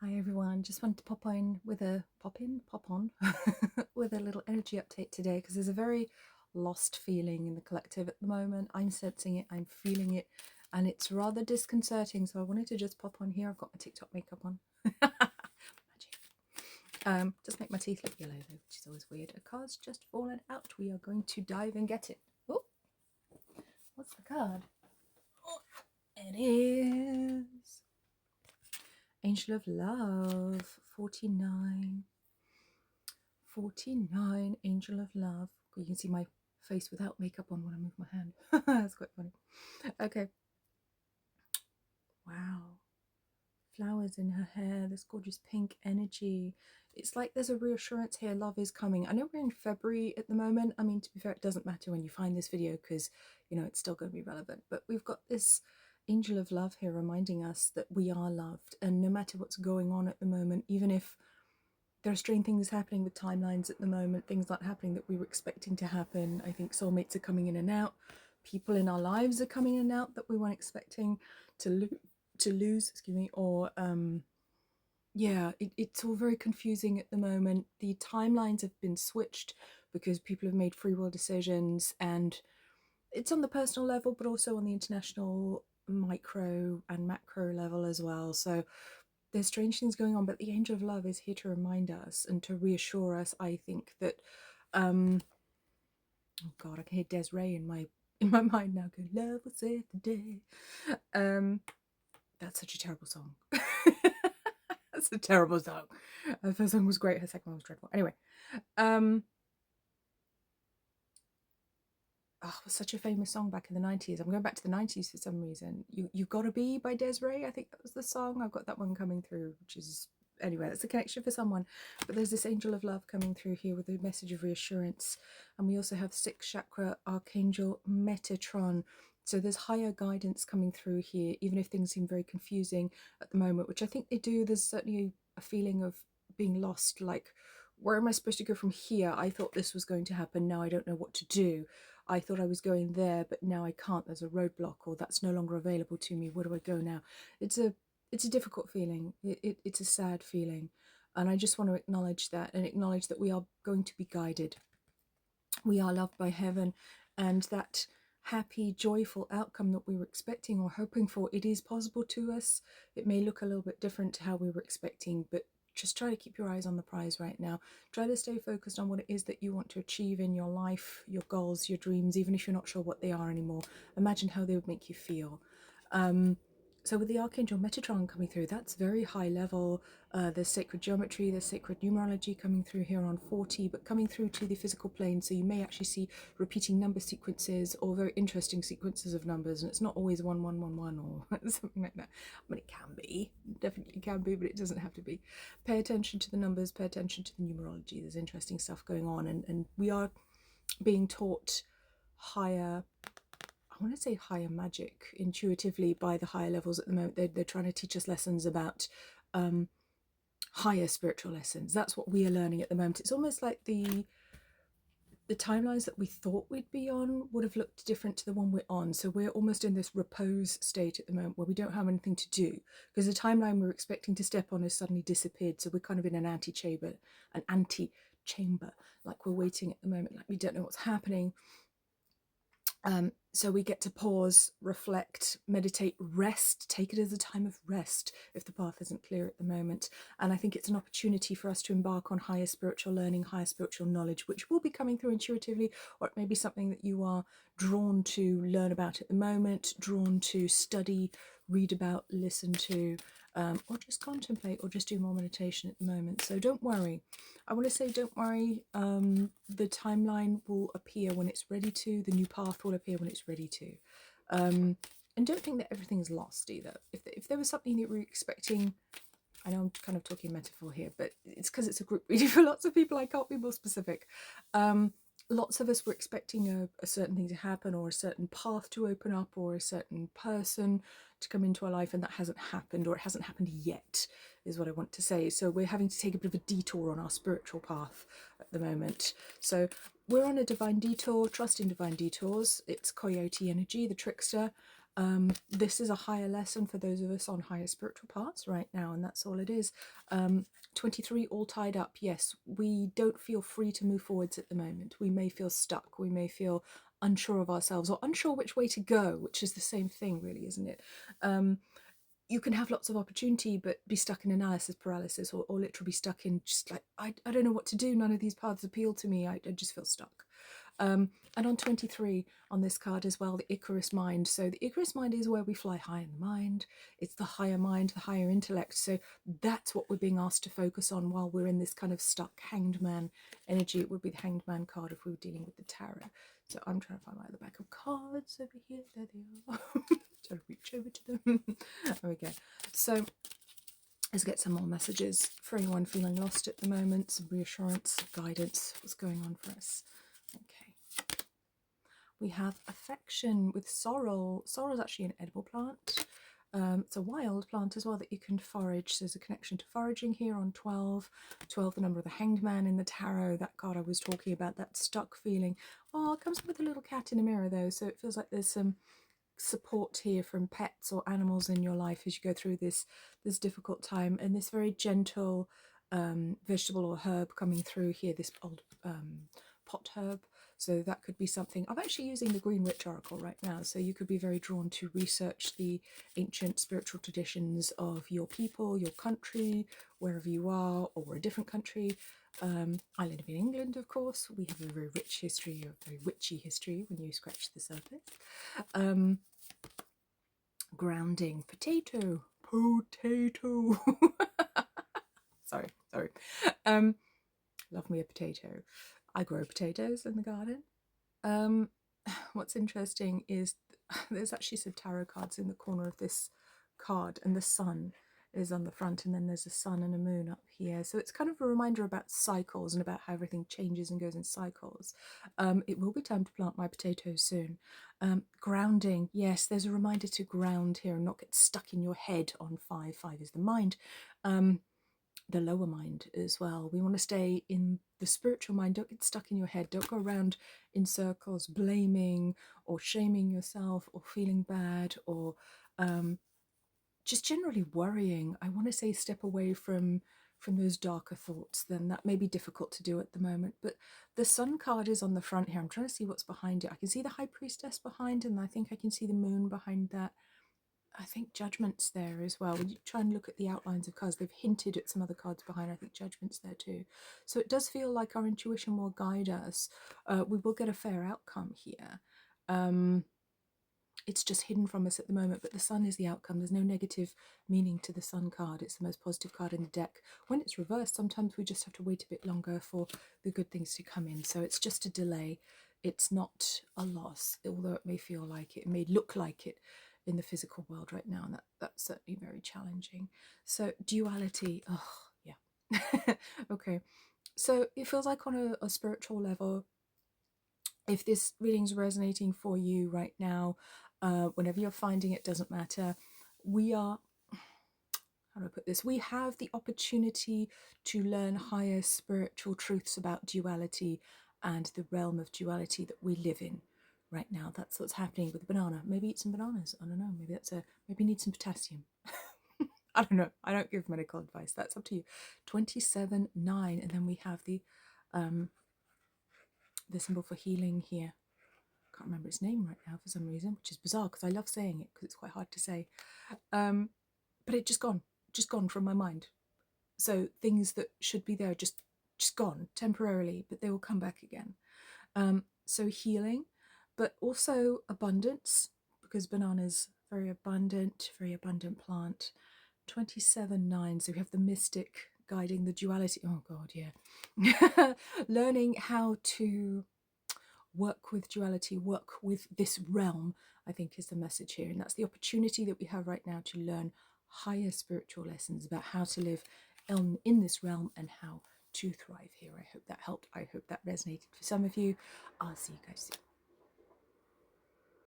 Hi everyone, just wanted to pop on with a with a little energy update today because there's a very lost feeling in the collective at the moment. I'm sensing it, I'm feeling it, and it's rather disconcerting. So I wanted to just pop on here. I've got my TikTok makeup on. Magic. Just make my teeth look yellow though, which is always weird. A card's just fallen out. We are going to dive and get it. Oh, what's the card? Oh, it is Angel of Love, 49. 49, Angel of Love. You can see my face without makeup on when I move my hand. That's quite funny. Okay. Wow. Flowers in her hair, this gorgeous pink energy. It's like there's a reassurance here. Love is coming. I know we're in February at the moment. I mean, to be fair, it doesn't matter when you find this video because, you know, it's still going to be relevant. But we've got this Angel of Love here reminding us that we are loved. And no matter what's going on at the moment, even if there are strange things happening with timelines at the moment, things not happening that we were expecting to happen. I think soulmates are coming in and out. People in our lives are coming in and out that we weren't expecting to lose, excuse me, or yeah, it's all very confusing at the moment. The timelines have been switched because people have made free will decisions, and it's on the personal level, but also on the international micro and macro level as well. So there's strange things going on, but the Angel of Love is here to remind us and to reassure us, I think, that oh god, I can hear Desiree in my mind now go, love will save the day. That's such a terrible song. That's a terrible song. Her first song was great, her second one was dreadful. Anyway, oh, it was such a famous song back in the 90s. I'm going back to the 90s for some reason. You Gotta Be by Desiree, I think that was the song. I've got that one coming through, which is, anyway, that's a connection for someone. But there's this Angel of Love coming through here with a message of reassurance. And we also have 6th chakra Archangel Metatron. So there's higher guidance coming through here, even if things seem very confusing at the moment, which I think they do. There's certainly a feeling of being lost, like, where am I supposed to go from here? I thought this was going to happen, now I don't know what to do. I thought I was going there, but now I can't. There's a roadblock, or that's no longer available to me. Where do I go now? It's a difficult feeling. It's a sad feeling, and I just want to acknowledge that and acknowledge that we are going to be guided. We are loved by heaven, and that happy, joyful outcome that we were expecting or hoping for, it is possible to us. It may look a little bit different to how we were expecting, but just try to keep your eyes on the prize right now. Try to stay focused on what it is that you want to achieve in your life, your goals, your dreams, even if you're not sure what they are anymore. Imagine how they would make you feel. So with the Archangel Metatron coming through, that's very high level. There's sacred geometry, there's sacred numerology coming through here on 40, but coming through to the physical plane. So you may actually see repeating number sequences or very interesting sequences of numbers. And it's not always 1111 or something like that. I mean, it can be, definitely can be, but it doesn't have to be. Pay attention to the numbers, pay attention to the numerology. There's interesting stuff going on. And we are being taught higher, I want to say higher magic intuitively by the higher levels at the moment. They're trying to teach us lessons about higher spiritual lessons. That's what we are learning at the moment. It's almost like the timelines that we thought we'd be on would have looked different to the one we're on. So we're almost in this repose state at the moment where we don't have anything to do because the timeline we're expecting to step on has suddenly disappeared. So we're kind of in an antechamber, like we're waiting at the moment, like we don't know what's happening. So we get to pause, reflect, meditate, rest, take it as a time of rest if the path isn't clear at the moment. And I think it's an opportunity for us to embark on higher spiritual learning, higher spiritual knowledge, which will be coming through intuitively, or it may be something that you are drawn to learn about at the moment, drawn to study, read about, listen to, or just contemplate, or just do more meditation at the moment. So don't worry. I want to say don't worry. The timeline will appear when it's ready to. The new path will appear when it's ready to. And don't think that everything's lost either. If there was something that you were expecting, I know I'm kind of talking metaphor here, but it's because it's a group reading for lots of people. I can't be more specific. Lots of us were expecting a certain thing to happen, or a certain path to open up, or a certain person to come into our life, and that hasn't happened, or it hasn't happened yet, is what I want to say. So we're having to take a bit of a detour on our spiritual path at the moment. So we're on a divine detour, trust in divine detours. It's Coyote energy, the trickster. This is a higher lesson for those of us on higher spiritual paths right now, and that's all it is. 23, all tied up. Yes, we don't feel free to move forwards at the moment. We may feel stuck. We may feel unsure of ourselves or unsure which way to go, which is the same thing, really, isn't it? You can have lots of opportunity but be stuck in analysis paralysis, or literally be stuck in just like, I don't know what to do. None of these paths appeal to me. I just feel stuck. And on 23 on this card as well, the Icarus mind. So the Icarus mind is where we fly high in the mind. It's the higher mind, the higher intellect. So that's what we're being asked to focus on while we're in this kind of stuck hanged man energy. It would be the hanged man card if we were dealing with the tarot. So I'm trying to find my other back of cards over here. There they are. Trying to reach over to them. There we go. So let's get some more messages for anyone feeling lost at the moment. Some reassurance, guidance. What's going on for us? Okay. We have affection with sorrel. Sorrel is actually an edible plant. It's a wild plant as well that you can forage. So there's a connection to foraging here on 12. 12, the number of the hanged man in the tarot, that card I was talking about, that stuck feeling. Oh, it comes with a little cat in a mirror though, so it feels like there's some support here from pets or animals in your life as you go through this difficult time, and this very gentle vegetable or herb coming through here, this old pot herb. So that could be something. I'm actually using the Green Witch Oracle right now, so you could be very drawn to research the ancient spiritual traditions of your people, your country, wherever you are, or a different country. I live in England, of course. We have a very rich history, a very witchy history when you scratch the surface. Grounding, potato. sorry. Love me a potato. I grow potatoes in the garden. What's interesting is there's actually some tarot cards in the corner of this card, and the sun is on the front, and then there's a sun and a moon up here. So it's kind of a reminder about cycles and about how everything changes and goes in cycles. It will be time to plant my potatoes soon. Grounding, yes, there's a reminder to ground here and not get stuck in your head on 5. 5 is the mind. The lower mind as well. We want to stay in the spiritual mind. Don't get stuck in your head. Don't go around in circles blaming or shaming yourself or feeling bad or just generally worrying. I want to say step away from those darker thoughts. Then that may be difficult to do at the moment, but the sun card is on the front here. I'm trying to see what's behind it. I can see the high priestess behind, and I think I can see the moon behind that. I think Judgment's there as well. When you try and look at the outlines of cards, they've hinted at some other cards behind. I think Judgment's there too. So it does feel like our intuition will guide us. We will get a fair outcome here. It's just hidden from us at the moment, but the sun is the outcome. There's no negative meaning to the sun card. It's the most positive card in the deck. When it's reversed, sometimes we just have to wait a bit longer for the good things to come in. So it's just a delay. It's not a loss, although it may feel like it may look like it in the physical world right now, and that's certainly very challenging. So duality, oh yeah. Okay, so it feels like on a spiritual level, if this reading's resonating for you right now, whenever you're finding it, doesn't matter. We are, how do I put this? We have the opportunity to learn higher spiritual truths about duality and the realm of duality that we live in right now. That's what's happening with the banana. Maybe eat some bananas. I don't know. Maybe need some potassium. I don't know. I don't give medical advice. That's up to you. 27, 9, and then we have the symbol for healing here. Can't remember its name right now for some reason, which is bizarre because I love saying it because it's quite hard to say. But it just gone from my mind. So things that should be there just gone temporarily, but they will come back again. So healing, but also abundance, because banana's very abundant plant. 27, 9. So we have the mystic guiding the duality. Oh God, yeah. Learning how to work with duality, work with this realm, I think is the message here. And that's the opportunity that we have right now to learn higher spiritual lessons about how to live in this realm and how to thrive here. I hope that helped. I hope that resonated for some of you. I'll see you guys soon.